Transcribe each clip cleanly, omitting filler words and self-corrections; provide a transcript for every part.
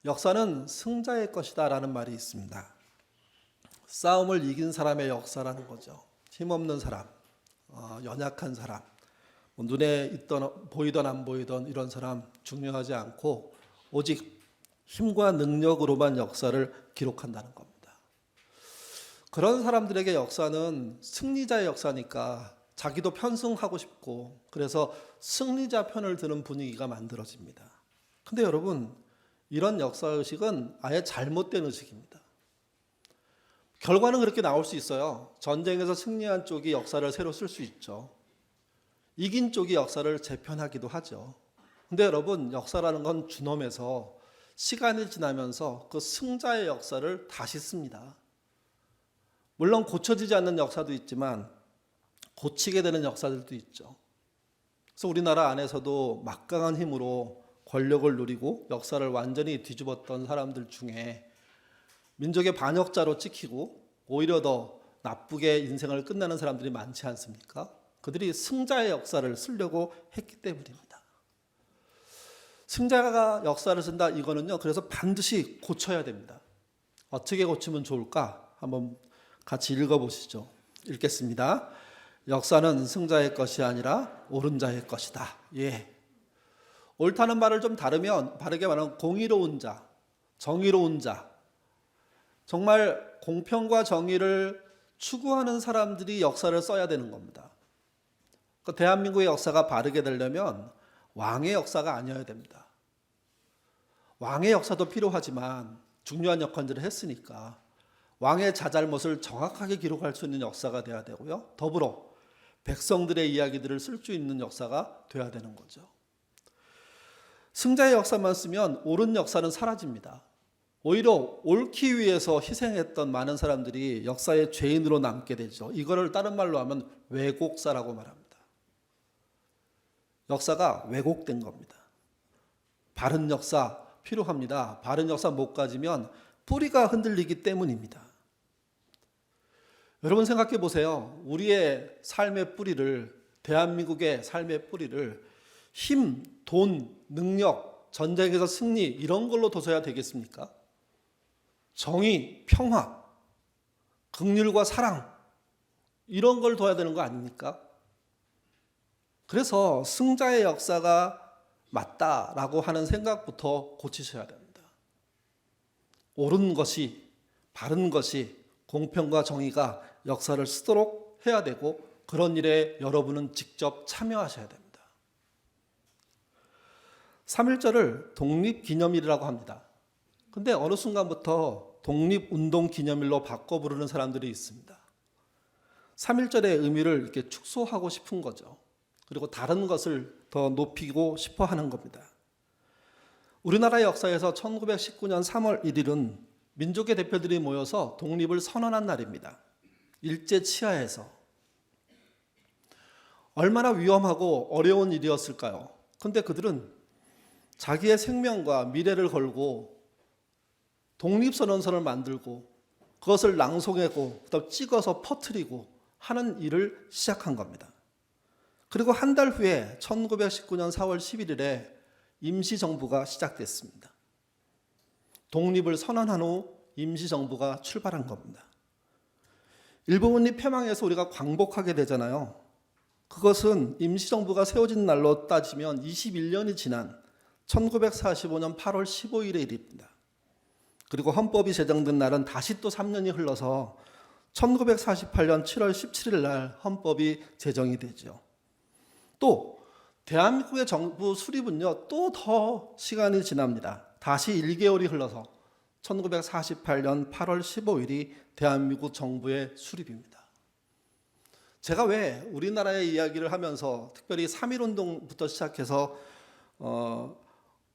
역사는 승자의 것이다 라는 말이 있습니다. 싸움을 이긴 사람의 역사라는 거죠. 힘없는 사람, 연약한 사람, 눈에 보이던 안 보이던 이런 사람 중요하지 않고 오직 힘과 능력으로만 역사를 기록한다는 겁니다. 그런 사람들에게 역사는 승리자의 역사니까 자기도 편승하고 싶고 그래서 승리자 편을 드는 분위기가 만들어집니다. 근데 여러분, 이런 역사의식은 아예 잘못된 의식입니다. 결과는 그렇게 나올 수 있어요. 전쟁에서 승리한 쪽이 역사를 새로 쓸 수 있죠. 이긴 쪽이 역사를 재편하기도 하죠. 근데 여러분, 역사라는 건 준엄해서 시간이 지나면서 그 승자의 역사를 다시 씁니다. 물론 고쳐지지 않는 역사도 있지만 고치게 되는 역사들도 있죠. 그래서 우리나라 안에서도 막강한 힘으로 권력을 누리고 역사를 완전히 뒤집었던 사람들 중에 민족의 반역자로 찍히고 오히려 더 나쁘게 인생을 끝내는 사람들이 많지 않습니까? 그들이 승자의 역사를 쓰려고 했기 때문입니다. 승자가 역사를 쓴다, 이거는요, 그래서 반드시 고쳐야 됩니다. 어떻게 고치면 좋을까? 한번 같이 읽어보시죠. 읽겠습니다. 역사는 승자의 것이 아니라 옳은 자의 것이다. 예. 옳다는 말을 좀 바르게 말하면 공의로운 자, 정의로운 자, 정말 공평과 정의를 추구하는 사람들이 역사를 써야 되는 겁니다. 대한민국의 역사가 바르게 되려면 왕의 역사가 아니어야 됩니다. 왕의 역사도 필요하지만 중요한 역할들을 했으니까 왕의 자잘못을 정확하게 기록할 수 있는 역사가 돼야 되고요. 더불어 백성들의 이야기들을 쓸 수 있는 역사가 돼야 되는 거죠. 승자의 역사만 쓰면 옳은 역사는 사라집니다. 오히려 옳기 위해서 희생했던 많은 사람들이 역사의 죄인으로 남게 되죠. 이거를 다른 말로 하면 왜곡사라고 말합니다. 역사가 왜곡된 겁니다. 바른 역사 필요합니다. 바른 역사 못 가지면 뿌리가 흔들리기 때문입니다. 여러분 생각해 보세요. 우리의 삶의 뿌리를, 대한민국의 삶의 뿌리를 힘, 돈, 능력, 전쟁에서 승리 이런 걸로 둬서야 되겠습니까? 정의, 평화, 긍휼과 사랑 이런 걸 둬야 되는 거 아닙니까? 그래서 승자의 역사가 맞다라고 하는 생각부터 고치셔야 됩니다. 옳은 것이, 바른 것이, 공평과 정의가 역사를 쓰도록 해야 되고 그런 일에 여러분은 직접 참여하셔야 됩니다. 3.1절을 독립기념일이라고 합니다. 근데 어느 순간부터 독립운동기념일로 바꿔 부르는 사람들이 있습니다. 3.1절의 의미를 이렇게 축소하고 싶은 거죠. 그리고 다른 것을 더 높이고 싶어 하는 겁니다. 우리나라 역사에서 1919년 3월 1일은 민족의 대표들이 모여서 독립을 선언한 날입니다. 일제치하에서. 얼마나 위험하고 어려운 일이었을까요? 근데 그들은 자기의 생명과 미래를 걸고 독립선언서를 만들고 그것을 낭송하고 그다음 찍어서 퍼뜨리고 하는 일을 시작한 겁니다. 그리고 한 달 후에 1919년 4월 11일에 임시정부가 시작됐습니다. 독립을 선언한 후 임시정부가 출발한 겁니다. 일본이 패망해서 우리가 광복하게 되잖아요. 그것은 임시정부가 세워진 날로 따지면 21년이 지난 1945년 8월 15일의 일입니다. 그리고 헌법이 제정된 날은 다시 또 3년이 흘러서 1948년 7월 17일 날 헌법이 제정이 되죠. 또 대한민국의 정부 수립은요, 또 더 시간이 지납니다. 다시 1개월이 흘러서 1948년 8월 15일이 대한민국 정부의 수립입니다. 제가 왜 우리나라의 이야기를 하면서 특별히 3.1운동부터 시작해서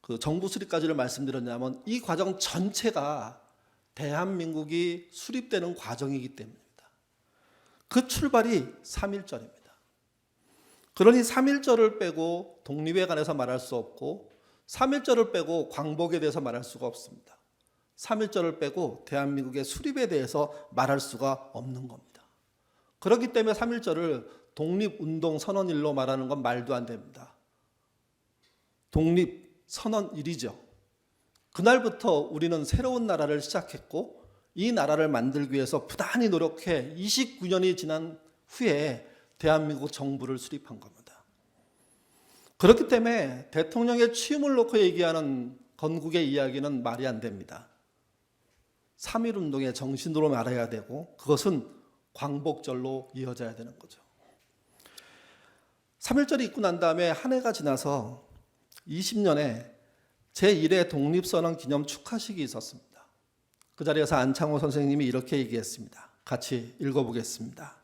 그 정부 수립까지를 말씀드렸냐면 이 과정 전체가 대한민국이 수립되는 과정이기 때문입니다. 그 출발이 3.1절입니다. 그러니 3.1절을 빼고 독립에 관해서 말할 수 없고 3.1절을 빼고 광복에 대해서 말할 수가 없습니다. 3.1절을 빼고 대한민국의 수립에 대해서 말할 수가 없는 겁니다. 그렇기 때문에 3.1절을 독립운동 선언일로 말하는 건 말도 안 됩니다. 독립선언일이죠. 그날부터 우리는 새로운 나라를 시작했고 이 나라를 만들기 위해서 부단히 노력해 29년이 지난 후에 대한민국 정부를 수립한 겁니다. 그렇기 때문에 대통령의 취임을 놓고 얘기하는 건국의 이야기는 말이 안 됩니다. 3.1운동의 정신으로 말해야 되고 그것은 광복절로 이어져야 되는 거죠. 3.1절이 있고 난 다음에 한 해가 지나서 20년에 제1회 독립선언 기념 축하식이 있었습니다. 그 자리에서 안창호 선생님이 이렇게 얘기했습니다. 같이 읽어보겠습니다.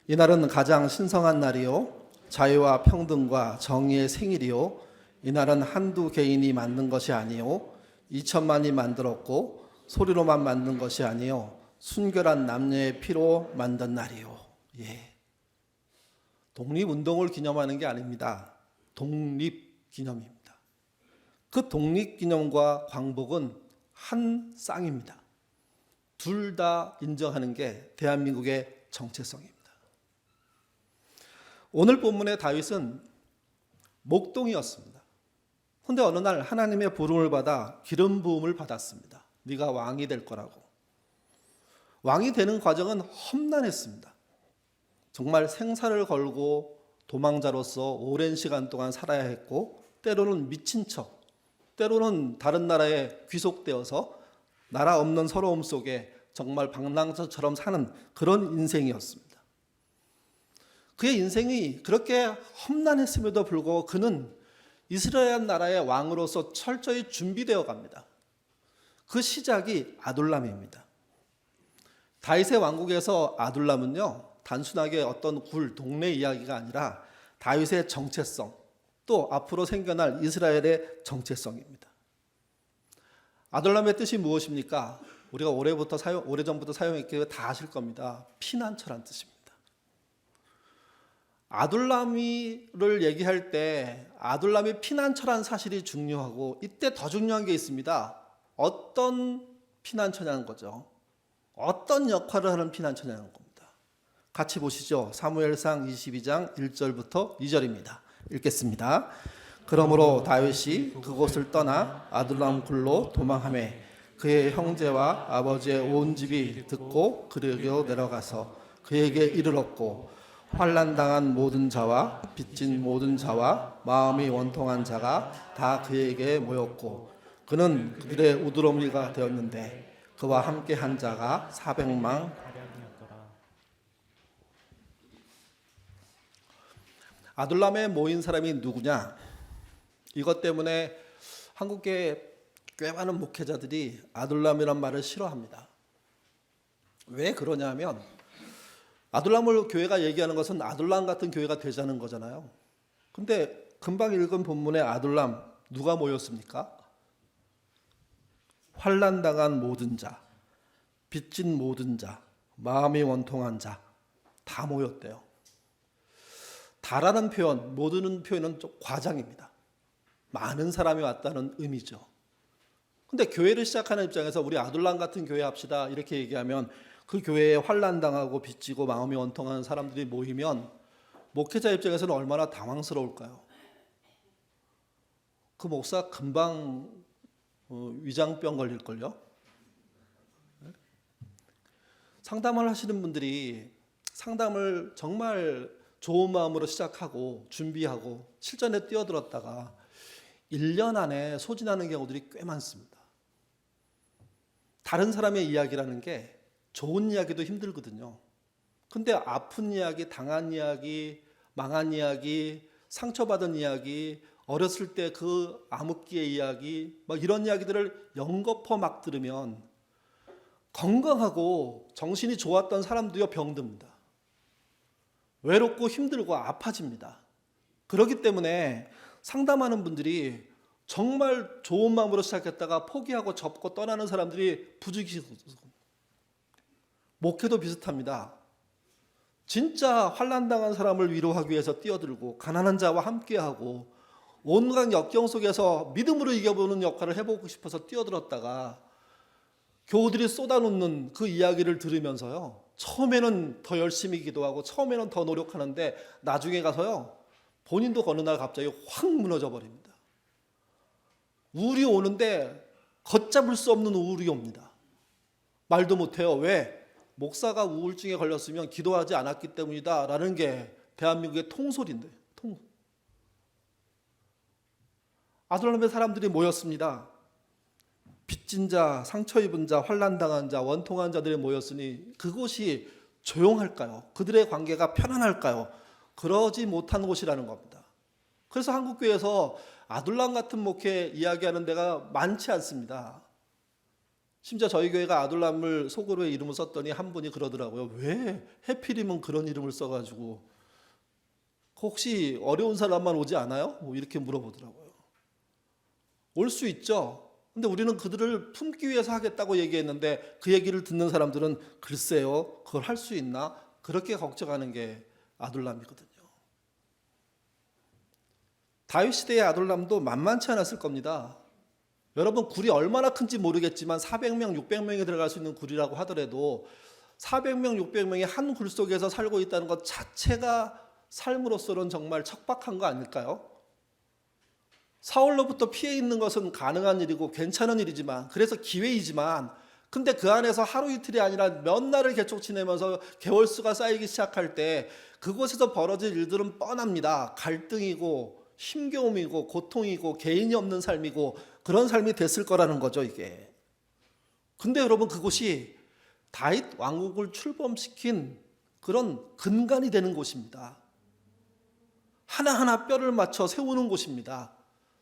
이날은 가장 신성한 날이요 자유와 평등과 정의의 생일이요 이날은 한두 개인이 만든 것이 아니요 2천만이 만들었고 소리로만 만든 것이 아니요 순결한 남녀의 피로 만든 날이요. 예. 독립운동을 기념하는 게 아닙니다. 독립기념입니다. 그 독립기념과 광복은 한 쌍입니다. 둘 다 인정하는 게 대한민국의 정체성입니다. 오늘 본문의 다윗은 목동이었습니다. 그런데 어느 날 하나님의 부름을 받아 기름 부음을 받았습니다. 네가 왕이 될 거라고. 왕이 되는 과정은 험난했습니다. 정말 생사를 걸고 도망자로서 오랜 시간 동안 살아야 했고 때로는 미친 척, 때로는 다른 나라에 귀속되어서 나라 없는 서러움 속에 정말 방랑자처럼 사는 그런 인생이었습니다. 그의 인생이 그렇게 험난했음에도 불구하고 그는 이스라엘 나라의 왕으로서 철저히 준비되어 갑니다. 그 시작이 아둘람입니다. 다윗의 왕국에서 아둘람은요, 단순하게 어떤 굴, 동네 이야기가 아니라 다윗의 정체성, 또 앞으로 생겨날 이스라엘의 정체성입니다. 아둘람의 뜻이 무엇입니까? 우리가 오래전부터 사용했기에 다 아실 겁니다. 피난처란 뜻입니다. 아둘람을 얘기할 때 아둘람이 피난처란 사실이 중요하고 이때 더 중요한 게 있습니다. 어떤 피난처냐는 거죠. 어떤 역할을 하는 피난처냐는 겁니다. 같이 보시죠. 사무엘상 22장 1절부터 2절입니다. 읽겠습니다. 그러므로 다윗이 그곳을 떠나 아둘람 굴로 도망하매 그의 형제와 아버지의 온 집이 듣고 그에게로 내려가서 그에게 이르렀고 환난당한 모든 자와 빚진 모든 자와 마음이 원통한 자가 다 그에게 모였고 그는 그들의 우두머리가 되었는데 그와 함께 한 자가 400만. 아둘람에 모인 사람이 누구냐? 이것 때문에 한국의 꽤 많은 목회자들이 아둘람이란 말을 싫어합니다. 왜 그러냐면 아둘람을 교회가 얘기하는 것은 아둘람 같은 교회가 되자는 거잖아요. 근데 금방 읽은 본문에 아둘람 누가 모였습니까? 환난당한 모든 자, 빚진 모든 자, 마음이 원통한 자 다 모였대요. 다라는 표현, 모든 표현은 좀 과장입니다. 많은 사람이 왔다는 의미죠. 근데 교회를 시작하는 입장에서 우리 아둘람 같은 교회 합시다 이렇게 얘기하면 그 교회에 환난당하고 빚지고 마음이 원통한 사람들이 모이면 목회자 입장에서는 얼마나 당황스러울까요? 그 목사 금방 위장병 걸릴걸요? 상담을 하시는 분들이 상담을 정말 좋은 마음으로 시작하고 준비하고 실전에 뛰어들었다가 1년 안에 소진하는 경우들이 꽤 많습니다. 다른 사람의 이야기라는 게 좋은 이야기도 힘들거든요. 근데 아픈 이야기, 당한 이야기, 망한 이야기, 상처받은 이야기, 어렸을 때 그 암흑기의 이야기, 막 이런 이야기들을 연거푸 막 들으면 건강하고 정신이 좋았던 사람도요 병듭니다. 외롭고 힘들고 아파집니다. 그렇기 때문에 상담하는 분들이 정말 좋은 마음으로 시작했다가 포기하고 접고 떠나는 사람들이 부득이거든요. 목회도 비슷합니다. 진짜 환난당한 사람을 위로하기 위해서 뛰어들고 가난한 자와 함께하고 온갖 역경 속에서 믿음으로 이겨보는 역할을 해보고 싶어서 뛰어들었다가 교우들이 쏟아놓는 그 이야기를 들으면서요 처음에는 더 열심히 기도하고 처음에는 더 노력하는데 나중에 가서요 본인도 어느 날 갑자기 확 무너져 버립니다. 우울이 오는데 걷잡을 수 없는 우울이 옵니다. 말도 못해요. 왜? 목사가 우울증에 걸렸으면 기도하지 않았기 때문이다 라는 게 대한민국의 통솔인데, 아둘람의 사람들이 모였습니다. 빚진 자, 상처 입은 자, 환난당한 자, 원통한 자들이 모였으니 그곳이 조용할까요? 그들의 관계가 편안할까요? 그러지 못한 곳이라는 겁니다. 그래서 한국교회에서 아둘람 같은 목회 이야기하는 데가 많지 않습니다. 심지어 저희 교회가 아둘람을 속으로 이름을 썼더니 한 분이 그러더라고요. 왜 해필이면 그런 이름을 써가지고 혹시 어려운 사람만 오지 않아요? 뭐 이렇게 물어보더라고요. 올 수 있죠. 근데 우리는 그들을 품기 위해서 하겠다고 얘기했는데 그 얘기를 듣는 사람들은 글쎄요, 그걸 할 수 있나? 그렇게 걱정하는 게 아둘람이거든요. 다윗 시대의 아둘람도 만만치 않았을 겁니다. 여러분, 굴이 얼마나 큰지 모르겠지만 400명, 600명이 들어갈 수 있는 굴이라고 하더라도 400명, 600명이 한 굴 속에서 살고 있다는 것 자체가 삶으로서는 정말 척박한 거 아닐까요? 사울로부터 피해 있는 것은 가능한 일이고 괜찮은 일이지만, 그래서 기회이지만, 근데 그 안에서 하루 이틀이 아니라 몇 날을 계속 지내면서 개월수가 쌓이기 시작할 때 그곳에서 벌어질 일들은 뻔합니다. 갈등이고 힘겨움이고 고통이고 개인이 없는 삶이고 그런 삶이 됐을 거라는 거죠, 이게. 근데 여러분, 그곳이 다윗 왕국을 출범시킨 그런 근간이 되는 곳입니다. 하나하나 뼈를 맞춰 세우는 곳입니다.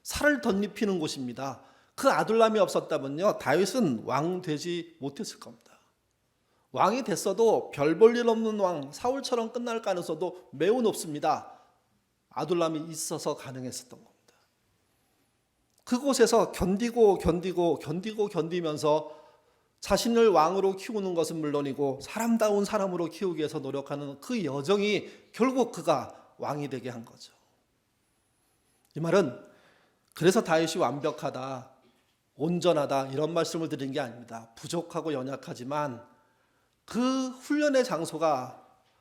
살을 덧입히는 곳입니다. 그 아둘람이 없었다면요, 다윗은 왕 되지 못했을 겁니다. 왕이 됐어도 별 볼 일 없는 왕 사울처럼 끝날 가능성도 매우 높습니다. 아둘람이 있어서 가능했었던 겁니다. 그곳에서 견디면서 자신을 왕으로 키우는 것은 물론이고 사람다운 사람으로 키우기 위해서 노력하는 그 여정이 결국 그가 왕이 되게 한 거죠. 이 말은 그래서 다윗이 완벽하다, 온전하다 이런 말씀을 드린 게 아닙니다. 부족하고 연약하지만 그 훈련의 장소가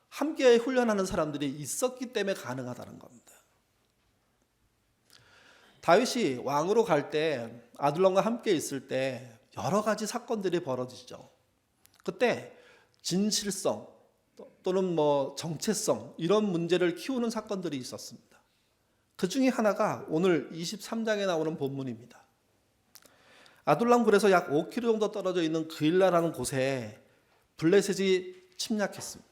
함께 훈련하는 사람들이 있었기 때문에 가능하다는 겁니다. 다윗이 왕으로 갈 때, 아둘람과 함께 있을 때 여러 가지 사건들이 벌어지죠. 그때 진실성 또는 정체성 이런 문제를 키우는 사건들이 있었습니다. 그 중에 하나가 오늘 23장에 나오는 본문입니다. 아둘람 굴에서 약 5km 정도 떨어져 있는 그일라라는 곳에 블레셋이 침략했습니다.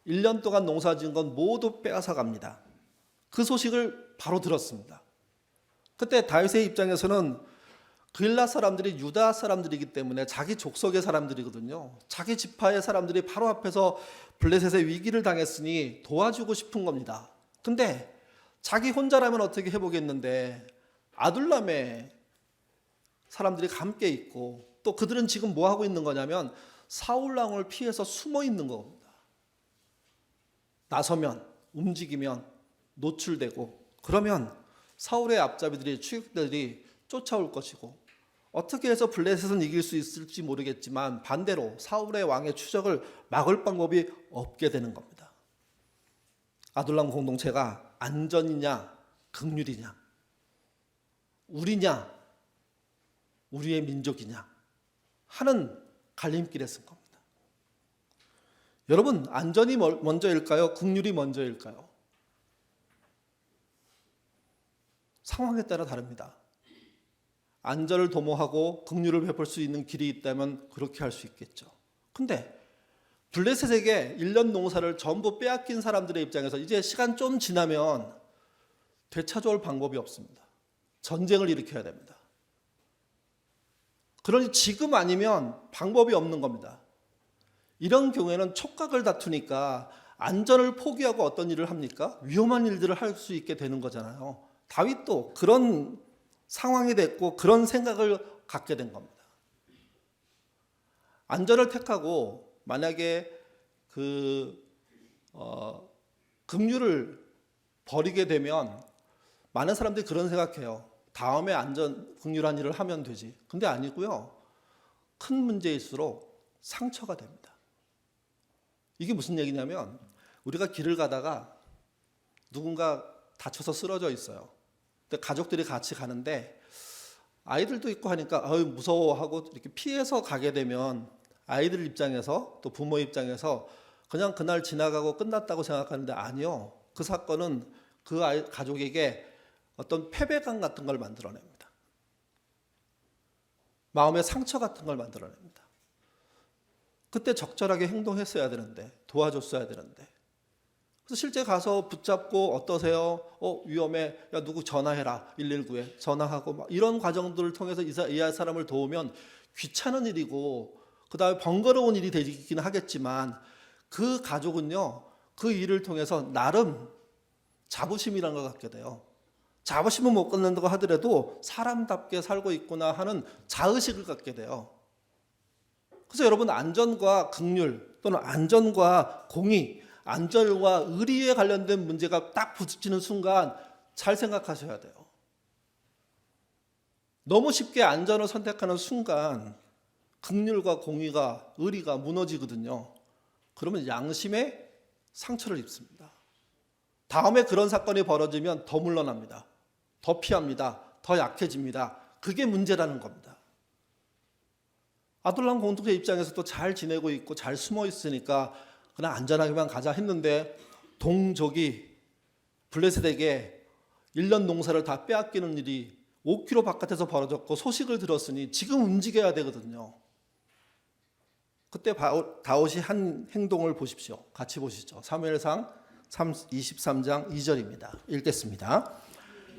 1년 동안 농사지은 건 모두 빼앗아 갑니다. 그 소식을 바로 들었습니다. 그때 다윗의 입장에서는 그일라 사람들이 유다 사람들이기 때문에 자기 족속의 사람들이거든요. 자기 지파의 사람들이 바로 앞에서 블레셋의 위기를 당했으니 도와주고 싶은 겁니다. 근데 자기 혼자라면 어떻게 해보겠는데 아둘람의 사람들이 함께 있고 또 그들은 지금 뭐 하고 있는 거냐면 사울 왕을 피해서 숨어 있는 겁니다. 나서면 움직이면 노출되고 그러면 사울의 앞잡이들이 추격들이 쫓아올 것이고 어떻게 해서 블레셋은 이길 수 있을지 모르겠지만 반대로 사울의 왕의 추적을 막을 방법이 없게 되는 겁니다. 아둘람 공동체가 안전이냐 긍휼이냐 우리냐 우리의 민족이냐 하는 갈림길에 쓴 겁니다. 여러분, 안전이 먼저일까요? 긍휼이 먼저일까요? 상황에 따라 다릅니다. 안전을 도모하고 긍휼을 베풀 수 있는 길이 있다면 그렇게 할 수 있겠죠. 근데 블레셋에게 1년 농사를 전부 빼앗긴 사람들의 입장에서 이제 시간 좀 지나면 되찾아올 방법이 없습니다. 전쟁을 일으켜야 됩니다. 그러니 지금 아니면 방법이 없는 겁니다. 이런 경우에는 촉각을 다투니까 안전을 포기하고 어떤 일을 합니까? 위험한 일들을 할 수 있게 되는 거잖아요. 다윗도 그런 상황이 됐고 그런 생각을 갖게 된 겁니다. 안전을 택하고 만약에 긍휼을 버리게 되면 많은 사람들이 그런 생각해요. 다음에 긍휼한 일을 하면 되지. 근데 아니고요. 큰 문제일수록 상처가 됩니다. 이게 무슨 얘기냐면 우리가 길을 가다가 누군가 다쳐서 쓰러져 있어요. 근데 가족들이 같이 가는데 아이들도 있고 하니까 무서워하고 이렇게 피해서 가게 되면 아이들 입장에서 또 부모 입장에서 그냥 그날 지나가고 끝났다고 생각하는데 아니요. 그 사건은 그 아이 가족에게 어떤 패배감 같은 걸 만들어냅니다. 마음의 상처 같은 걸 만들어냅니다. 그때 적절하게 행동했어야 되는데, 도와줬어야 되는데. 그래서 실제 가서 붙잡고 어떠세요? 위험해. 야, 누구 전화해라. 119에 전화하고 막 이런 과정들을 통해서 이 사람을 도우면 귀찮은 일이고 그다음에 번거로운 일이 되긴 하겠지만 그 가족은요, 그 일을 통해서 나름 자부심이라는 걸 갖게 돼요. 자부심은 못 갖는다고 하더라도 사람답게 살고 있구나 하는 자의식을 갖게 돼요. 그래서 여러분, 안전과 긍휼 또는 안전과 공의, 안전과 의리에 관련된 문제가 딱 부딪히는 순간 잘 생각하셔야 돼요. 너무 쉽게 안전을 선택하는 순간 긍휼과 공의가, 의리가 무너지거든요. 그러면 양심에 상처를 입습니다. 다음에 그런 사건이 벌어지면 더 물러납니다. 더 피합니다. 더 약해집니다. 그게 문제라는 겁니다. 아둘람 공동체 입장에서도 잘 지내고 있고 잘 숨어 있으니까 그냥 안전하게만 가자 했는데 동족이 블레셋에게 1년 농사를 다 빼앗기는 일이 5km 바깥에서 벌어졌고 소식을 들었으니 지금 움직여야 되거든요. 그때 다윗이 한 행동을 보십시오. 같이 보시죠. 사무엘상 23장 2절입니다. 읽겠습니다.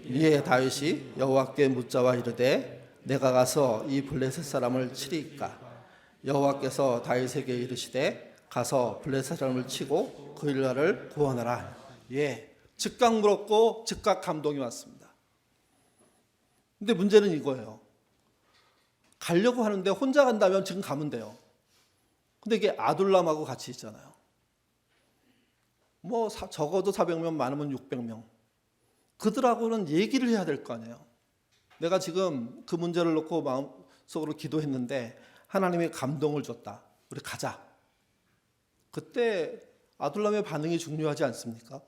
이에 다윗이 여호와께 묻자와 이르되 내가 가서 이 블레셋 사람을 치리이까? 여호와께서 다윗에게 이르시되 가서 블레셋 사람을 치고 그 일가를 구원하라. 예, 즉각 물었고 즉각 감동이 왔습니다. 근데 문제는 이거예요. 가려고 하는데 혼자 간다면 지금 가면 돼요. 근데 이게 아둘람하고 같이 있잖아요. 적어도 400명, 많으면 600명. 그들하고는 얘기를 해야 될 거 아니에요. 내가 지금 그 문제를 놓고 마음속으로 기도했는데 하나님이 감동을 줬다. 우리 가자. 그때 아둘람의 반응이 중요하지 않습니까?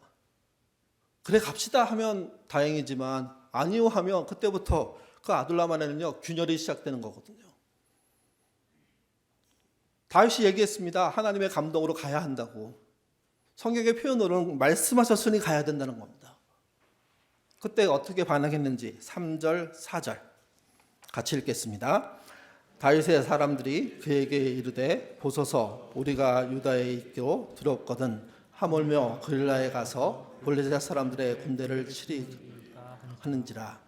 그래 갑시다 하면 다행이지만 아니요 하면 그때부터 그 아둘람 안에는요 균열이 시작되는 거거든요. 다윗이 얘기했습니다. 하나님의 감동으로 가야 한다고. 성경의 표현으로는 말씀하셨으니 가야 된다는 겁니다. 그때 어떻게 반응했는지 3절, 4절 같이 읽겠습니다. 다윗의 사람들이 그에게 이르되 보소서 우리가 유다에 있기로 두렵거든 하물며 그릴라에 가서 블레셋 사람들의 군대를 치리하는지라.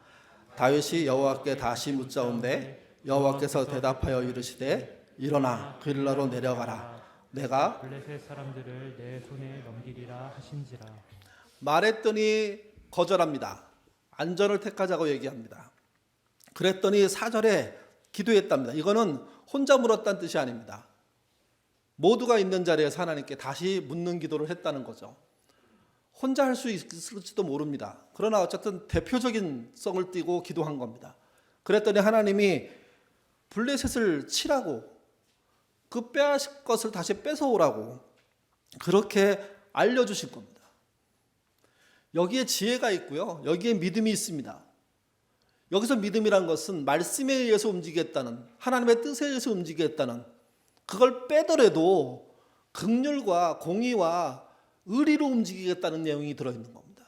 다윗이 여호와께 다시 묻자온데 여호와께서 대답하여 이르시되 일어나 그릴라로 내려가라. 내가 블레셋 사람들을 내 손에 넘기리라 하신지라. 말했더니 거절합니다. 안전을 택하자고 얘기합니다. 그랬더니 4절에 기도했답니다. 이거는 혼자 물었다는 뜻이 아닙니다. 모두가 있는 자리에서 하나님께 다시 묻는 기도를 했다는 거죠. 혼자 할 수 있을지도 모릅니다. 그러나 어쨌든 대표적인 성을 띠고 기도한 겁니다. 그랬더니 하나님이 블레셋을 치라고, 그 빼앗을 것을 다시 뺏어오라고 그렇게 알려주신 겁니다. 여기에 지혜가 있고요. 여기에 믿음이 있습니다. 여기서 믿음이란 것은 말씀에 의해서 움직이겠다는, 하나님의 뜻에 의해서 움직이겠다는, 그걸 빼더라도 긍휼과 공의와 의리로 움직이겠다는 내용이 들어있는 겁니다.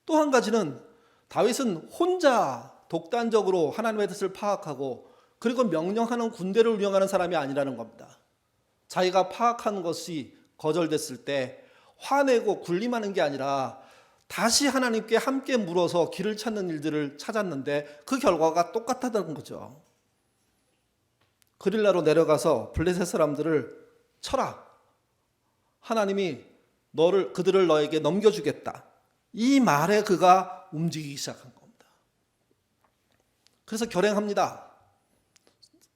또 한 가지는 다윗은 혼자 독단적으로 하나님의 뜻을 파악하고 그리고 명령하는 군대를 운영하는 사람이 아니라는 겁니다. 자기가 파악한 것이 거절됐을 때 화내고 군림하는 게 아니라 다시 하나님께 함께 물어서 길을 찾는 일들을 찾았는데 그 결과가 똑같다는 거죠. 그릴라로 내려가서 블레셋 사람들을 쳐라. 하나님이 그들을 너에게 넘겨주겠다. 이 말에 그가 움직이기 시작한 겁니다. 그래서 결행합니다.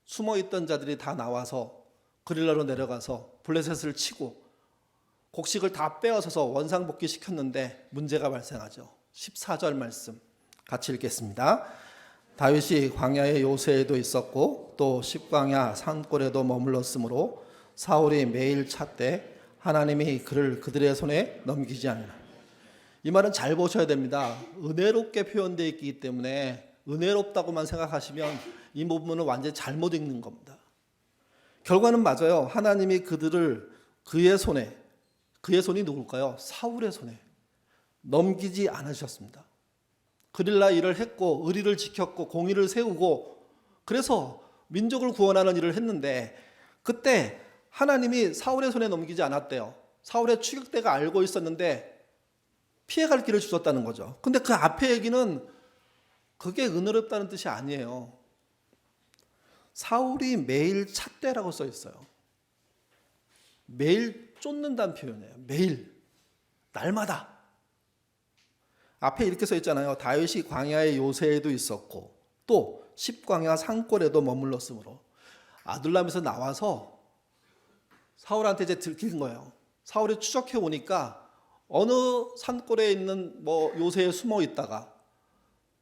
숨어있던 자들이 다 나와서 그릴라로 내려가서 블레셋을 치고 곡식을 다 빼앗아서 원상복귀 시켰는데 문제가 발생하죠. 14절 말씀 같이 읽겠습니다. 다윗이 광야의 요새에도 있었고 또 십광야 산골에도 머물렀으므로 사울이 매일 찾되 하나님이 그를 그들의 손에 넘기지 않으라. 이 말은 잘 보셔야 됩니다. 은혜롭게 표현되어 있기 때문에 은혜롭다고만 생각하시면 이 부분은 완전히 잘못 읽는 겁니다. 결과는 맞아요. 하나님이 그들을 그의 손이 누굴까요? 사울의 손에 넘기지 않으셨습니다. 그릴라 일을 했고 의리를 지켰고 공의를 세우고 그래서 민족을 구원하는 일을 했는데 그때 하나님이 사울의 손에 넘기지 않았대요. 사울의 추격대가 알고 있었는데 피해갈 길을 주셨다는 거죠. 근데 그 앞에 얘기는 그게 은혜롭다는 뜻이 아니에요. 사울이 매일 찻대라고 써 있어요. 매일 쫓는다는 표현이에요. 매일, 날마다. 앞에 이렇게 써 있잖아요. 다윗이 광야의 요새에도 있었고 또 십광야 산골에도 머물렀으므로. 아둘람에서 나와서 사울한테 이제 들킨 거예요. 사울이 추적해 오니까 어느 산골에 있는 요새에 숨어 있다가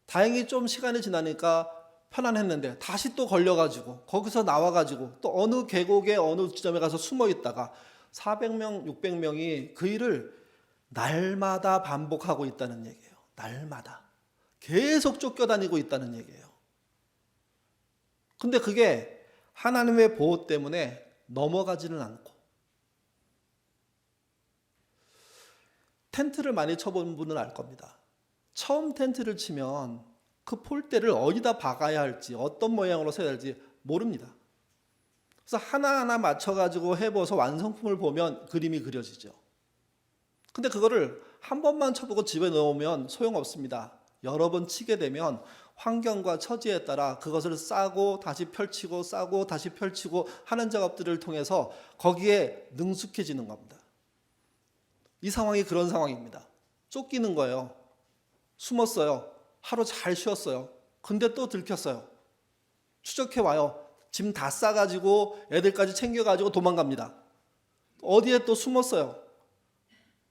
다행히 좀 시간이 지나니까 편안했는데 다시 또 걸려가지고 거기서 나와가지고 또 어느 계곡의 어느 지점에 가서 숨어 있다가 400명, 600명이 그 일을 날마다 반복하고 있다는 얘기예요. 날마다. 계속 쫓겨다니고 있다는 얘기예요. 근데 그게 하나님의 보호 때문에 넘어가지는 않고 텐트를 많이 쳐본 분은 알 겁니다. 처음 텐트를 치면 그 폴대를 어디다 박아야 할지 어떤 모양으로 써야 할지 모릅니다. 그래서 하나하나 맞춰가지고 해봐서 완성품을 보면 그림이 그려지죠. 근데 그거를 한 번만 쳐보고 집에 넣으면 소용없습니다. 여러 번 치게 되면 환경과 처지에 따라 그것을 싸고 다시 펼치고 싸고 다시 펼치고 하는 작업들을 통해서 거기에 능숙해지는 겁니다. 이 상황이 그런 상황입니다. 쫓기는 거예요. 숨었어요. 하루 잘 쉬었어요. 근데 또 들켰어요. 추적해 와요. 짐 다 싸가지고 애들까지 챙겨가지고 도망갑니다. 어디에 또 숨었어요.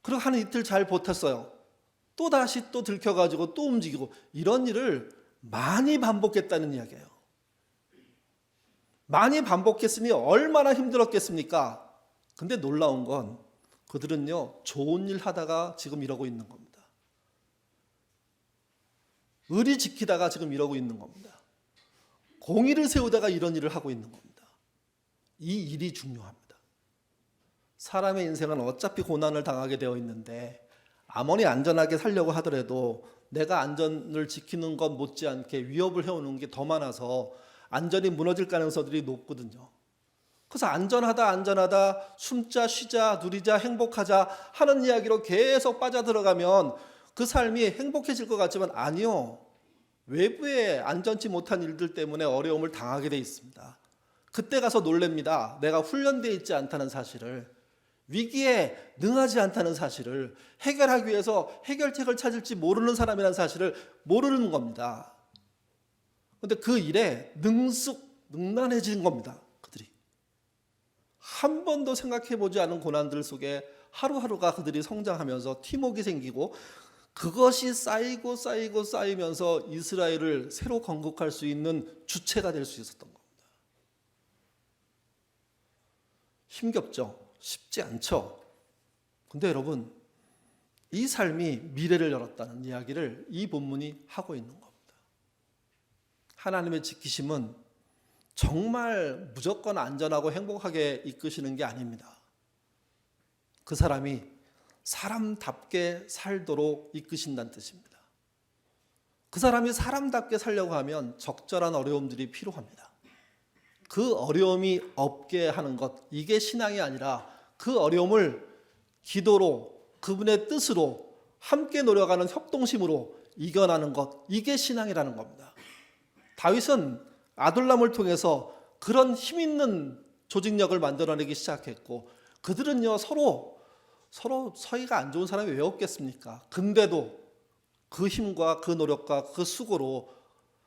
그리고 한 이틀 잘 버텼어요. 또 다시 또 들켜가지고 또 움직이고 이런 일을 많이 반복했다는 이야기예요. 많이 반복했으니 얼마나 힘들었겠습니까? 근데 놀라운 건 그들은요 좋은 일 하다가 지금 이러고 있는 겁니다. 의리 지키다가 지금 이러고 있는 겁니다. 공의를 세우다가 이런 일을 하고 있는 겁니다. 이 일이 중요합니다. 사람의 인생은 어차피 고난을 당하게 되어 있는데 아무리 안전하게 살려고 하더라도 내가 안전을 지키는 것 못지않게 위협을 해오는 게 더 많아서 안전이 무너질 가능성들이 높거든요. 그래서 안전하다 숨자 쉬자 누리자 행복하자 하는 이야기로 계속 빠져들어가면 그 삶이 행복해질 것 같지만 아니요. 외부의 안전치 못한 일들 때문에 어려움을 당하게 돼 있습니다. 그때 가서 놀랍니다. 내가 훈련되어 있지 않다는 사실을, 위기에 능하지 않다는 사실을, 해결하기 위해서 해결책을 찾을지 모르는 사람이라는 사실을 모르는 겁니다. 그런데 그 일에 능란해진 겁니다. 그들이 한 번도 생각해보지 않은 고난들 속에 하루하루가 그들이 성장하면서 팀워크가 생기고 그것이 쌓이면서 이스라엘을 새로 건국할 수 있는 주체가 될 수 있었던 겁니다. 힘겹죠? 쉽지 않죠? 근데 여러분, 이 삶이 미래를 열었다는 이야기를 이 본문이 하고 있는 겁니다. 하나님의 지키심은 정말 무조건 안전하고 행복하게 이끄시는 게 아닙니다. 그 사람이 사람답게 살도록 이끄신다는 뜻입니다. 그 사람이 사람답게 살려고 하면 적절한 어려움들이 필요합니다. 그 어려움이 없게 하는 것, 이게 신앙이 아니라 그 어려움을 기도로 그분의 뜻으로 함께 노력하는 협동심으로 이겨나는 것, 이게 신앙이라는 겁니다. 다윗은 아둘람을 통해서 그런 힘 있는 조직력을 만들어내기 시작했고 그들은요 서로 서희가 안 좋은 사람이 왜 없겠습니까? 근데도 그 힘과 그 노력과 그 수고로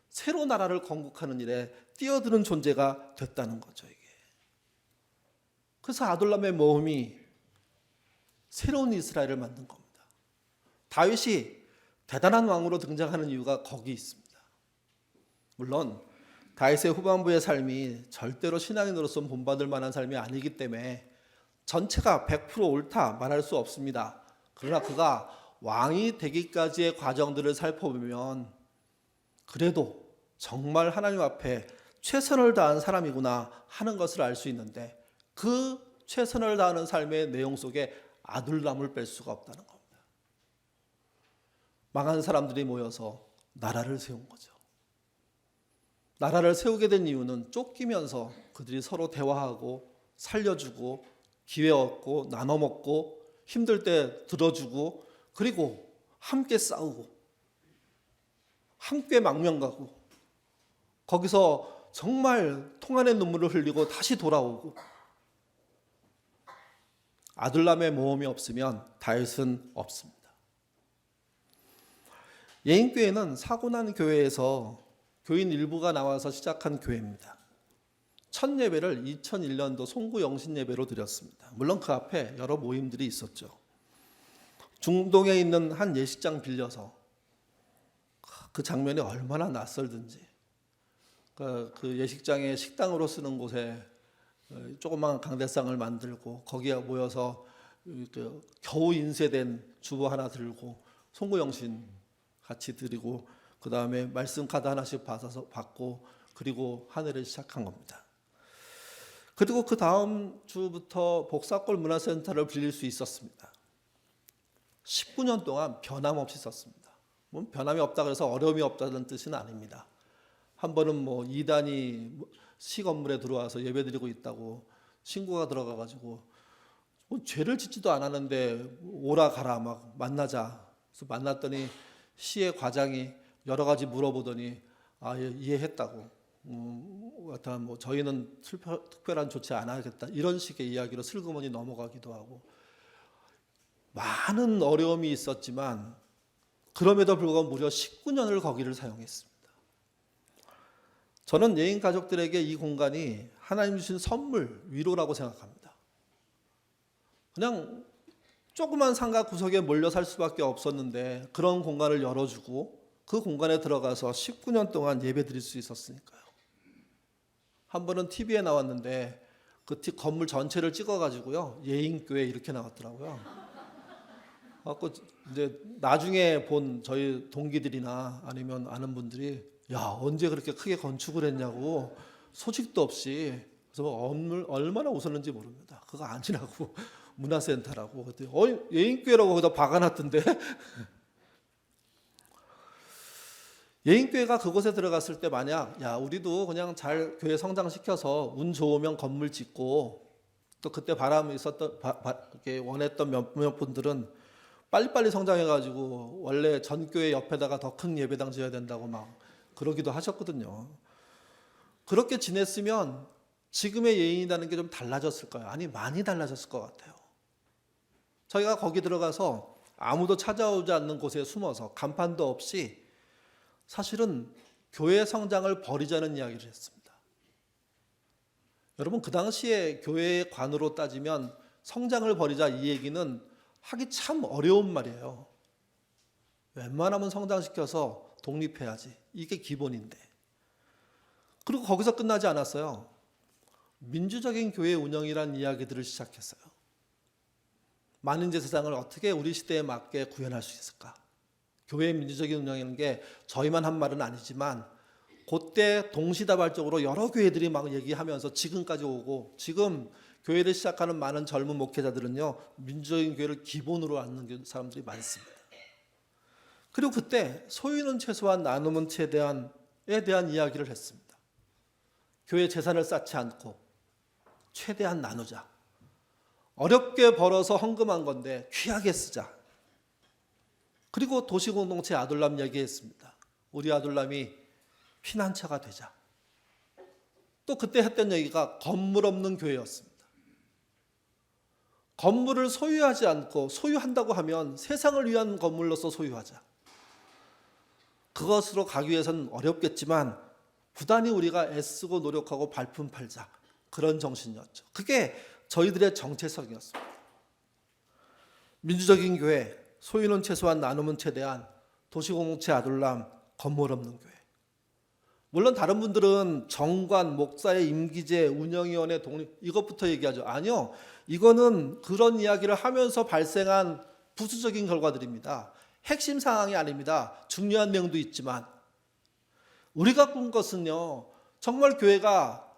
새로 나라를 건국하는 일에 뛰어드는 존재가 됐다는 거죠. 이게. 그래서 아둘람의 모험이 새로운 이스라엘을 만든 겁니다. 다윗이 대단한 왕으로 등장하는 이유가 거기 있습니다. 물론 다윗의 후반부의 삶이 절대로 신앙인으로서 본받을 만한 삶이 아니기 때문에 전체가 100% 옳다 말할 수 없습니다. 그러나 그가 왕이 되기까지의 과정들을 살펴보면 그래도 정말 하나님 앞에 최선을 다한 사람이구나 하는 것을 알 수 있는데 그 최선을 다하는 삶의 내용 속에 아둘람을 뺄 수가 없다는 겁니다. 망한 사람들이 모여서 나라를 세운 거죠. 나라를 세우게 된 이유는 쫓기면서 그들이 서로 대화하고 살려주고 기회 얻고 나눠 먹고 힘들 때 들어주고 그리고 함께 싸우고 함께 망명 가고 거기서 정말 통한의 눈물을 흘리고 다시 돌아오고 아둘람의 모험이 없으면 다윗은 없습니다. 예인교회는 사고 난 교회에서 교인 일부가 나와서 시작한 교회입니다. 첫 예배를 2001년도 송구 영신 예배로 드렸습니다. 물론 그 앞에 여러 모임들이 있었죠. 중동에 있는 한 예식장 빌려서 그 장면이 얼마나 낯설든지 그 예식장에 식당으로 쓰는 곳에 조그만 강대상을 만들고 거기에 모여서 겨우 인쇄된 주보 하나 들고 송구 영신 같이 드리고 그 다음에 말씀 카드 하나씩 받고 그리고 한 해를 시작한 겁니다. 그리고 그 다음 주부터 복사골 문화센터를 빌릴 수 있었습니다. 19년 동안 변함없이 썼습니다. 뭐 변함이 없다 그래서 어려움이 없다는 뜻은 아닙니다. 한 번은 뭐 이단이 시 건물에 들어와서 예배드리고 있다고 신고가 들어가가지고 뭐 죄를 짓지도 않았는데 오라 가라 막 만나자. 그래서 만났더니 시의 과장이 여러 가지 물어보더니 이해했다고. 하여튼 뭐 저희는 특별한 조치 안 하겠다 이런 식의 이야기로 슬그머니 넘어가기도 하고 많은 어려움이 있었지만 그럼에도 불구하고 무려 19년을 거기를 사용했습니다. 저는 예인 가족들에게 이 공간이 하나님 주신 선물, 위로라고 생각합니다. 그냥 조그만 상가 구석에 몰려 살 수밖에 없었는데 그런 공간을 열어주고 그 공간에 들어가서 19년 동안 예배 드릴 수 있었으니까요. 한 번은 TV에 나왔는데 그 건물 전체를 찍어가지고요. 예인교회 이렇게 나왔더라고요. 그래서 이제 나중에 본 저희 동기들이나 아니면 아는 분들이 야 언제 그렇게 크게 건축을 했냐고 소식도 없이 그래서 얼마나 웃었는지 모릅니다. 그거 아니라고 문화센터라고 그랬더니 예인교회라고 거기다 박아놨던데 예인교회가 그곳에 들어갔을 때 만약 우리도 그냥 잘 교회 성장시켜서 운 좋으면 건물 짓고 또 그때 바람이 있었던 이렇게 원했던 몇몇 분들은 빨리빨리 성장해가지고 원래 전교회 옆에다가 더 큰 예배당 지어야 된다고 막 그러기도 하셨거든요. 그렇게 지냈으면 지금의 예인이라는 게 좀 달라졌을까요? 아니 많이 달라졌을 것 같아요. 저희가 거기 들어가서 아무도 찾아오지 않는 곳에 숨어서 간판도 없이 사실은 교회 성장을 버리자는 이야기를 했습니다. 여러분 그 당시에 교회의 관으로 따지면 성장을 버리자 이 얘기는 하기 참 어려운 말이에요. 웬만하면 성장시켜서 독립해야지. 이게 기본인데. 그리고 거기서 끝나지 않았어요. 민주적인 교회 운영이라는 이야기들을 시작했어요. 만인제 세상을 어떻게 우리 시대에 맞게 구현할 수 있을까? 교회의 민주적인 운영이라는 게 저희만 한 말은 아니지만 그때 동시다발적으로 여러 교회들이 막 얘기하면서 지금까지 오고 지금 교회를 시작하는 많은 젊은 목회자들은요 민주적인 교회를 기본으로 앉는 사람들이 많습니다. 그리고 그때 소유는 최소한 나눔은 최대한에 대한 이야기를 했습니다. 교회 재산을 쌓지 않고 최대한 나누자. 어렵게 벌어서 헌금한 건데 귀하게 쓰자. 그리고 도시공동체 아둘람 얘기했습니다. 우리 아둘람이 피난처가 되자. 또 그때 했던 얘기가 건물 없는 교회였습니다. 건물을 소유하지 않고 소유한다고 하면 세상을 위한 건물로서 소유하자. 그것으로 가기 위해서는 어렵겠지만 부단히 우리가 애쓰고 노력하고 발품 팔자. 그런 정신이었죠. 그게 저희들의 정체성이었습니다. 민주적인 교회, 소유는 최소한 나눔은 최대한, 도시공동체 아둘람, 건물 없는 교회. 물론 다른 분들은 정관, 목사의 임기제, 운영위원회 독립 이것부터 얘기하죠. 아니요. 이거는 그런 이야기를 하면서 발생한 부수적인 결과들입니다. 핵심 상황이 아닙니다. 중요한 내용도 있지만 우리가 꾼 것은요, 정말 교회가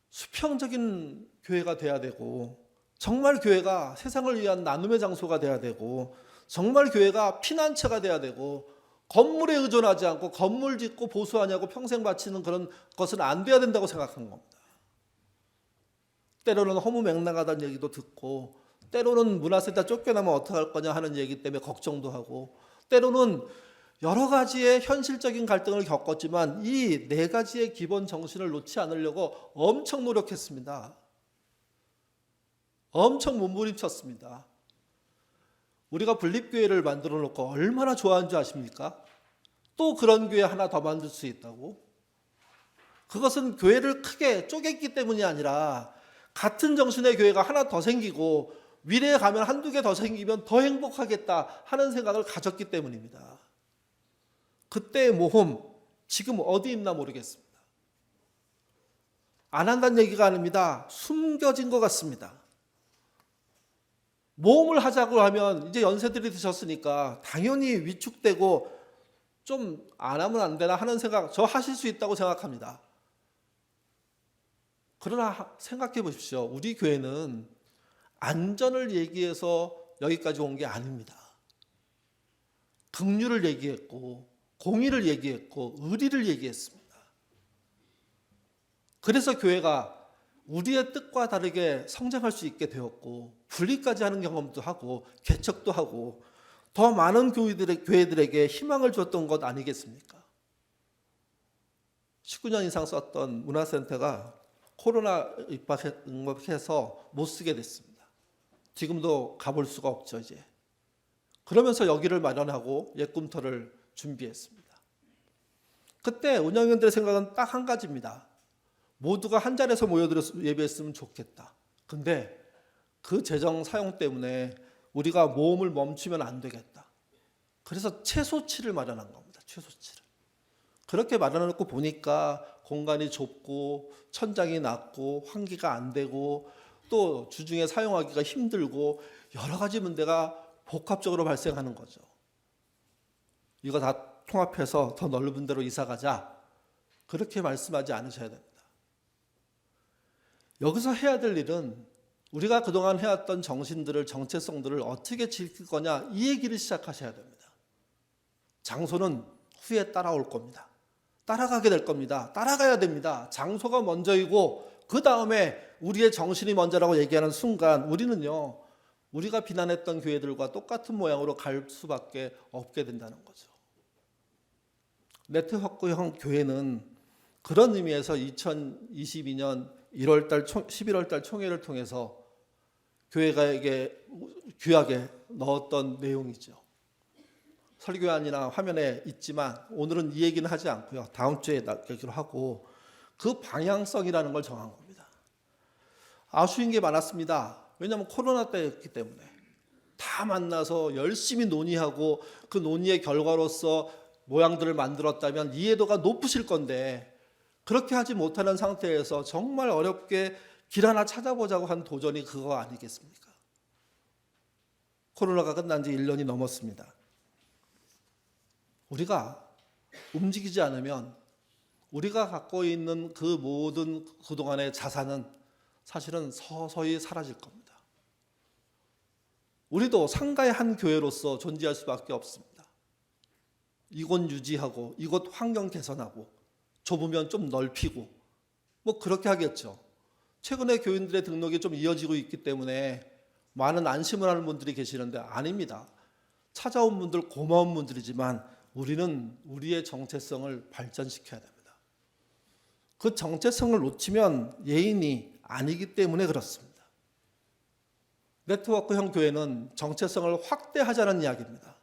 수평적인 교회가 돼야 되고, 정말 교회가 세상을 위한 나눔의 장소가 돼야 되고, 정말 교회가 피난처가 돼야 되고, 건물에 의존하지 않고 건물 짓고 보수하냐고 평생 바치는 그런 것은 안 돼야 된다고 생각한 겁니다. 때로는 허무맹랑하다는 얘기도 듣고, 때로는 문화센터 쫓겨나면 어떡할 거냐 하는 얘기 때문에 걱정도 하고, 때로는 여러 가지의 현실적인 갈등을 겪었지만 이 네 가지의 기본 정신을 놓지 않으려고 엄청 노력했습니다. 엄청 몸부림쳤습니다. 우리가 분립교회를 만들어 놓고 얼마나 좋아하는 줄 아십니까? 또 그런 교회 하나 더 만들 수 있다고? 그것은 교회를 크게 쪼갰기 때문이 아니라 같은 정신의 교회가 하나 더 생기고 미래에 가면 한두 개 더 생기면 더 행복하겠다 하는 생각을 가졌기 때문입니다. 그때의 모험, 지금 어디 있나 모르겠습니다. 안 한다는 얘기가 아닙니다. 숨겨진 것 같습니다. 모험을 하자고 하면 이제 연세들이 드셨으니까 당연히 위축되고 좀 안 하면 안 되나 하는 생각, 저 하실 수 있다고 생각합니다. 그러나 생각해 보십시오. 우리 교회는 안전을 얘기해서 여기까지 온 게 아닙니다. 긍휼을 얘기했고 공의를 얘기했고 의리를 얘기했습니다. 그래서 교회가 우리의 뜻과 다르게 성장할 수 있게 되었고 분리까지 하는 경험도 하고 개척도 하고 더 많은 교회들에게 희망을 줬던 것 아니겠습니까? 19년 이상 썼던 문화센터가 코로나 입학해서 못 쓰게 됐습니다. 지금도 가볼 수가 없죠, 이제. 그러면서 여기를 마련하고 예꿈터를 준비했습니다. 그때 운영위원들의 생각은 딱 한 가지입니다. 모두가 한 자리에서 모여들어서 예배했으면 좋겠다. 근데 그 재정 사용 때문에 우리가 모험을 멈추면 안 되겠다. 그래서 최소치를 마련한 겁니다. 최소치를. 그렇게 마련해놓고 보니까 공간이 좁고 천장이 낮고 환기가 안 되고 또 주중에 사용하기가 힘들고 여러 가지 문제가 복합적으로 발생하는 거죠. 이거 다 통합해서 더 넓은 데로 이사 가자. 그렇게 말씀하지 않으셔야 됩니다. 여기서 해야 될 일은 우리가 그동안 해왔던 정신들을, 정체성들을 어떻게 지킬 거냐, 이 얘기를 시작하셔야 됩니다. 장소는 후에 따라올 겁니다. 따라가게 될 겁니다. 따라가야 됩니다. 장소가 먼저이고 그 다음에 우리의 정신이 먼저라고 얘기하는 순간 우리는요, 우리가 비난했던 교회들과 똑같은 모양으로 갈 수밖에 없게 된다는 거죠. 네트워크형 교회는 그런 의미에서 2022년 11월 달 총회를 통해서 교회가에게 귀하게 넣었던 내용이죠. 설교안이나 화면에 있지만 오늘은 이 얘기는 하지 않고요. 다음 주에 얘기로 하고 그 방향성이라는 걸 정한 겁니다. 아쉬운 게 많았습니다. 왜냐하면 코로나 때였기 때문에 다 만나서 열심히 논의하고 그 논의의 결과로서 모양들을 만들었다면 이해도가 높으실 건데 그렇게 하지 못하는 상태에서 정말 어렵게 길 하나 찾아보자고 한 도전이 그거 아니겠습니까? 코로나가 끝난 지 1년이 넘었습니다. 우리가 움직이지 않으면 우리가 갖고 있는 그 모든 그동안의 자산은 사실은 서서히 사라질 겁니다. 우리도 상가의 한 교회로서 존재할 수밖에 없습니다. 이곳 유지하고 이곳 환경 개선하고 좁으면 좀 넓히고 뭐 그렇게 하겠죠. 최근에 교인들의 등록이 좀 이어지고 있기 때문에 많은 안심을 하는 분들이 계시는데 아닙니다. 찾아온 분들 고마운 분들이지만 우리는 우리의 정체성을 발전시켜야 됩니다. 그 정체성을 놓치면 예인이 아니기 때문에 그렇습니다. 네트워크형 교회는 정체성을 확대하자는 이야기입니다.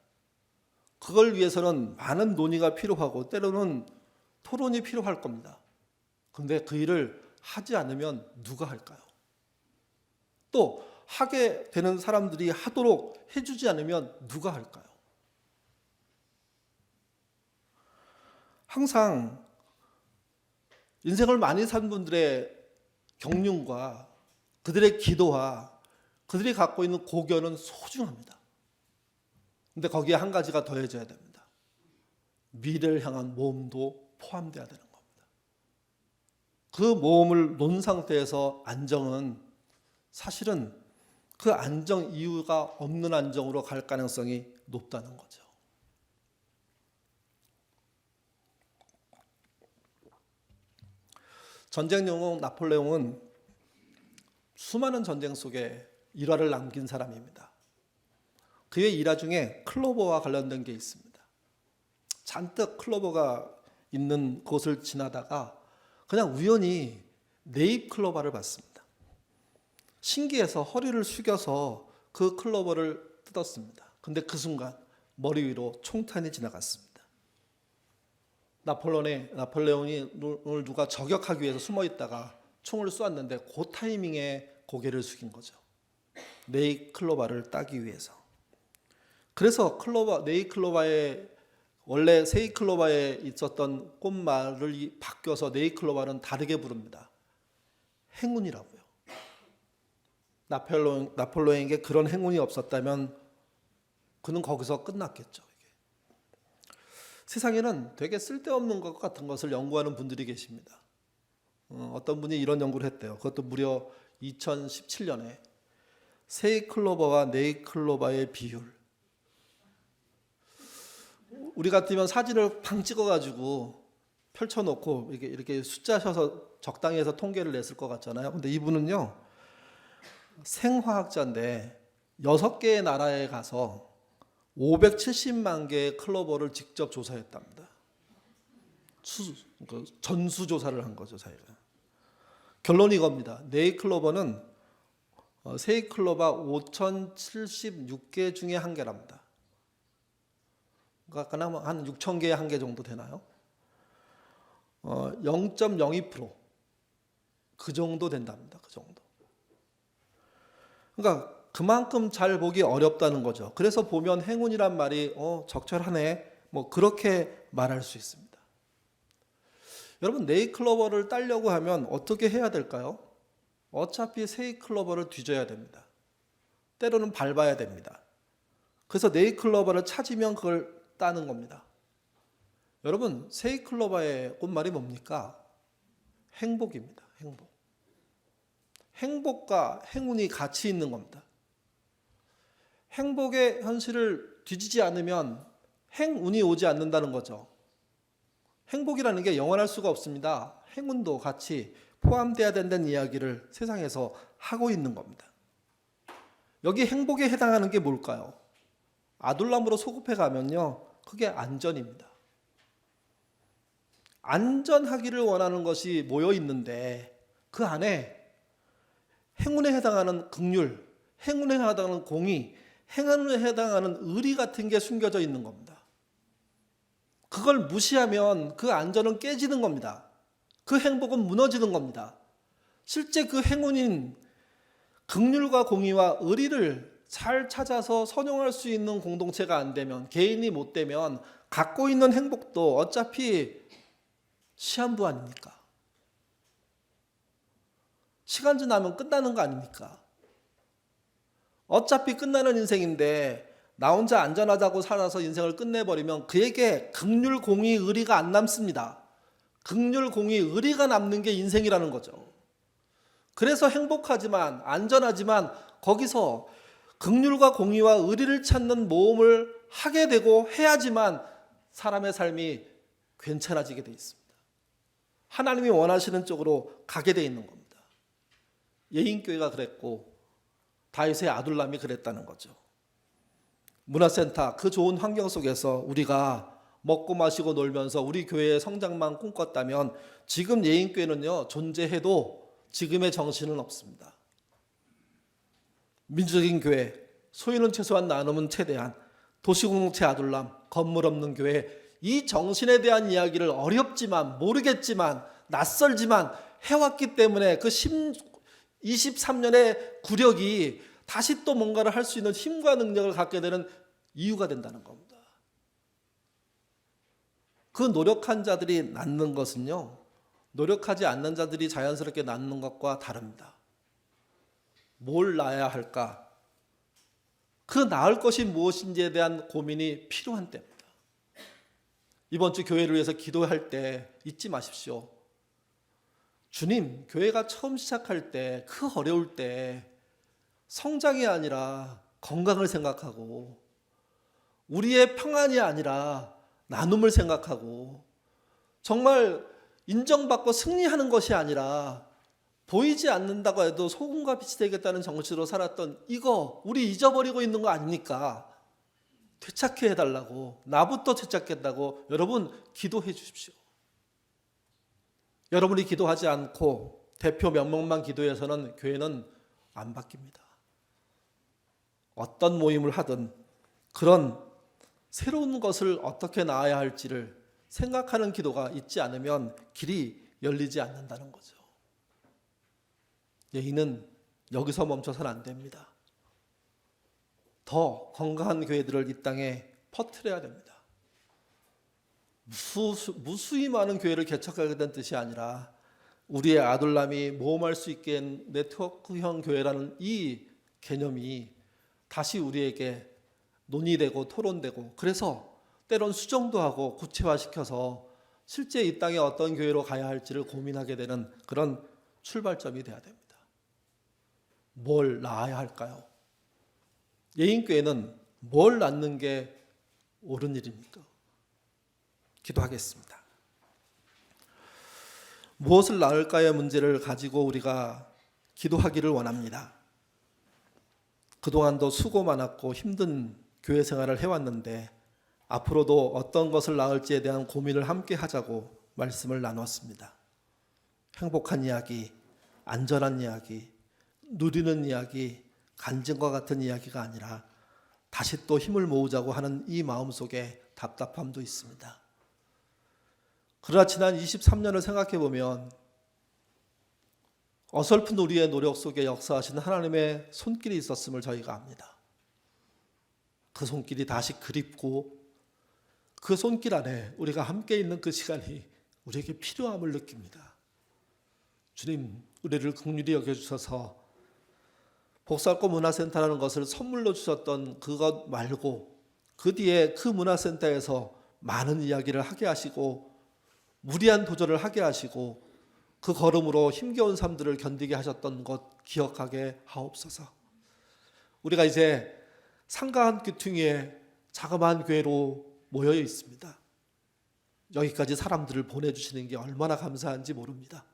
그걸 위해서는 많은 논의가 필요하고 때로는 토론이 필요할 겁니다. 그런데 그 일을 하지 않으면 누가 할까요? 또 하게 되는 사람들이 하도록 해주지 않으면 누가 할까요? 항상 인생을 많이 산 분들의 경륜과 그들의 기도와 그들이 갖고 있는 고견은 소중합니다. 그런데 거기에 한 가지가 더해져야 됩니다. 미래를 향한 모험도 포함돼야 되는 겁니다. 그 모험을 놓은 상태에서 안정은 사실은 그 안정 이유가 없는 안정으로 갈 가능성이 높다는 거죠. 전쟁 영웅 나폴레옹은 수많은 전쟁 속에 일화를 남긴 사람입니다. 그의 일화 중에 클로버와 관련된 게 있습니다. 잔뜩 클로버가 있는 곳을 지나다가 그냥 우연히 네잎 클로버를 봤습니다. 신기해서 허리를 숙여서 그 클로버를 뜯었습니다. 근데 그 순간 머리 위로 총탄이 지나갔습니다. 나폴레옹이 오늘 누가 저격하기 위해서 숨어 있다가 총을 쏘았는데 그 타이밍에 고개를 숙인 거죠. 네잎 클로버를 따기 위해서. 그래서 네잎 클로버의 원래 세잎 클로버에 있었던 꽃말을 바뀌어서 네잎 클로버는 다르게 부릅니다. 행운이라고요. 나폴레옹에게 그런 행운이 없었다면 그는 거기서 끝났겠죠. 세상에는 되게 쓸데없는 것 같은 것을 연구하는 분들이 계십니다. 어떤 분이 이런 연구를 했대요. 그것도 무려 2017년에 세잎 클로버와 네잎 클로버의 비율. 우리 같으면 사진을 팡 찍어가지고 펼쳐놓고 이렇게 숫자 셔서 적당히 해서 통계를 냈을 것 같잖아요. 근데 이분은요, 생화학자인데 6개의 나라에 가서 570만 개의 클로버를 직접 조사했답니다. 전수조사를 한 거죠, 자기가. 결론이 이겁니다. 네잎 클로버는 세잎 클로버 5,076개 중에 한 개랍니다. 그러니까 한 6,000개에 한 개 정도 되나요? 0.02% 그 정도 된답니다. 그 정도. 그러니까 그만큼 잘 보기 어렵다는 거죠. 그래서 보면 행운이란 말이 적절하네, 뭐 그렇게 말할 수 있습니다. 여러분, 네잎 클로버를 따려고 하면 어떻게 해야 될까요? 어차피 세잎 클로버를 뒤져야 됩니다. 때로는 밟아야 됩니다. 그래서 네잎 클로버를 찾으면 그걸 따는 겁니다. 여러분, 세잎 클로버의 꽃말이 뭡니까? 행복입니다. 행복. 행복과 행운이 같이 있는 겁니다. 행복의 현실을 뒤지지 않으면 행운이 오지 않는다는 거죠. 행복이라는 게 영원할 수가 없습니다. 행운도 같이 포함되어야 된다는 이야기를 세상에서 하고 있는 겁니다. 여기 행복에 해당하는 게 뭘까요? 아둘람으로 소급해 가면요, 그게 안전입니다. 안전하기를 원하는 것이 모여 있는데 그 안에 행운에 해당하는 긍휼, 행운에 해당하는 공의, 행운에 해당하는 의리 같은 게 숨겨져 있는 겁니다. 그걸 무시하면 그 안전은 깨지는 겁니다. 그 행복은 무너지는 겁니다. 실제 그 행운인 긍휼과 공의와 의리를 잘 찾아서 선용할 수 있는 공동체가 안 되면, 개인이 못 되면 갖고 있는 행복도 어차피 시한부 아닙니까? 시간 지나면 끝나는 거 아닙니까? 어차피 끝나는 인생인데 나 혼자 안전하다고 살아서 인생을 끝내버리면 그에게 긍휼, 공의, 의리가 안 남습니다. 긍휼, 공의, 의리가 남는 게 인생이라는 거죠. 그래서 행복하지만 안전하지만 거기서 긍휼과 공의와 의리를 찾는 모험을 하게 되고 해야지만 사람의 삶이 괜찮아지게 돼 있습니다. 하나님이 원하시는 쪽으로 가게 돼 있는 겁니다. 예인교회가 그랬고 다윗의 아둘람이 그랬다는 거죠. 문화센터, 그 좋은 환경 속에서 우리가 먹고 마시고 놀면서 우리 교회의 성장만 꿈꿨다면 지금 예인교회는요, 존재해도 지금의 정신은 없습니다. 민주적인 교회, 소유는 최소한 나눔은 최대한, 도시공동체 아둘람, 건물 없는 교회, 이 정신에 대한 이야기를 어렵지만 모르겠지만 낯설지만 해왔기 때문에 그 23년의 구력이 다시 또 뭔가를 할 수 있는 힘과 능력을 갖게 되는 이유가 된다는 겁니다. 그 노력한 자들이 낳는 것은요, 노력하지 않는 자들이 자연스럽게 낳는 것과 다릅니다. 뭘 낳아야 할까? 그 낳을 것이 무엇인지에 대한 고민이 필요한 때입니다. 이번 주 교회를 위해서 기도할 때 잊지 마십시오. 주님, 교회가 처음 시작할 때, 그 어려울 때 성장이 아니라 건강을 생각하고, 우리의 평안이 아니라 나눔을 생각하고, 정말 인정받고 승리하는 것이 아니라 보이지 않는다고 해도 소금과 빛이 되겠다는 정신으로 살았던 이거 우리 잊어버리고 있는 거 아닙니까? 되찾게 해달라고, 나부터 되찾겠다고 여러분 기도해 주십시오. 여러분이 기도하지 않고 대표 몇 명만 기도해서는 교회는 안 바뀝니다. 어떤 모임을 하든 그런 새로운 것을 어떻게 나아야 할지를 생각하는 기도가 있지 않으면 길이 열리지 않는다는 거죠. 이는 여기서 멈춰서는 안 됩니다. 더 건강한 교회들을 이 땅에 퍼뜨려야 됩니다. 무수히 많은 교회를 개척하게 된 뜻이 아니라 우리의 아둘람이 모험할 수 있게 네트워크형 교회라는 이 개념이 다시 우리에게 논의되고 토론되고, 그래서 때론 수정도 하고 구체화시켜서 실제 이 땅에 어떤 교회로 가야 할지를 고민하게 되는 그런 출발점이 돼야 됩니다. 뭘 낳아야 할까요? 예인교회는 뭘 낳는 게 옳은 일입니까? 기도하겠습니다. 무엇을 낳을까의 문제를 가지고 우리가 기도하기를 원합니다. 그동안도 수고 많았고 힘든 교회 생활을 해왔는데 앞으로도 어떤 것을 낳을지에 대한 고민을 함께 하자고 말씀을 나눴습니다. 행복한 이야기, 안전한 이야기, 누리는 이야기, 간증과 같은 이야기가 아니라 다시 또 힘을 모으자고 하는 이 마음속에 답답함도 있습니다. 그러나 지난 23년을 생각해 보면 어설픈 우리의 노력 속에 역사하시는 하나님의 손길이 있었음을 저희가 압니다. 그 손길이 다시 그립고 그 손길 안에 우리가 함께 있는 그 시간이 우리에게 필요함을 느낍니다. 주님, 우리를 긍휼히 여겨주셔서 복살고 문화센터라는 것을 선물로 주셨던 그것 말고 그 뒤에 그 문화센터에서 많은 이야기를 하게 하시고 무리한 도전을 하게 하시고 그 걸음으로 힘겨운 삶들을 견디게 하셨던 것 기억하게 하옵소서. 우리가 이제 상가 한 귀퉁이에 자그마한 교회로 모여 있습니다. 여기까지 사람들을 보내주시는 게 얼마나 감사한지 모릅니다.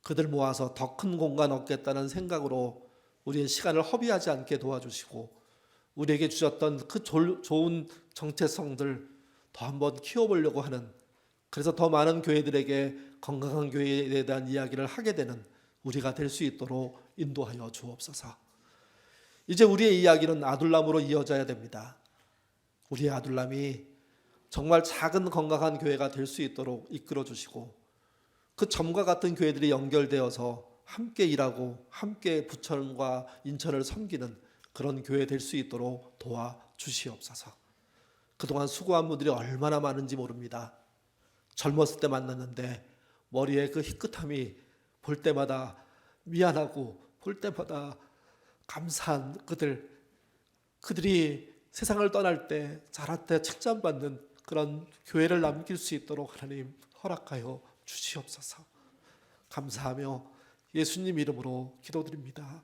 그들 모아서 더 큰 공간 얻겠다는 생각으로 우리의 시간을 허비하지 않게 도와주시고 우리에게 주셨던 그 좋은 정체성들 더 한번 키워보려고 하는, 그래서 더 많은 교회들에게 건강한 교회에 대한 이야기를 하게 되는 우리가 될 수 있도록 인도하여 주옵소서. 이제 우리의 이야기는 아둘람으로 이어져야 됩니다. 우리의 아둘람이 정말 작은 건강한 교회가 될 수 있도록 이끌어 주시고 그 점과 같은 교회들이 연결되어서 함께 일하고 함께 부천과 인천을 섬기는 그런 교회 될 수 있도록 도와주시옵소서. 그동안 수고한 분들이 얼마나 많은지 모릅니다. 젊었을 때 만났는데 머리에 그 희끗함이 볼 때마다 미안하고 볼 때마다 감사한 그들이 세상을 떠날 때 자랄 때 칭찬받는 그런 교회를 남길 수 있도록 하나님 허락하여 주시옵소서. 감사하며 예수님 이름으로 기도드립니다.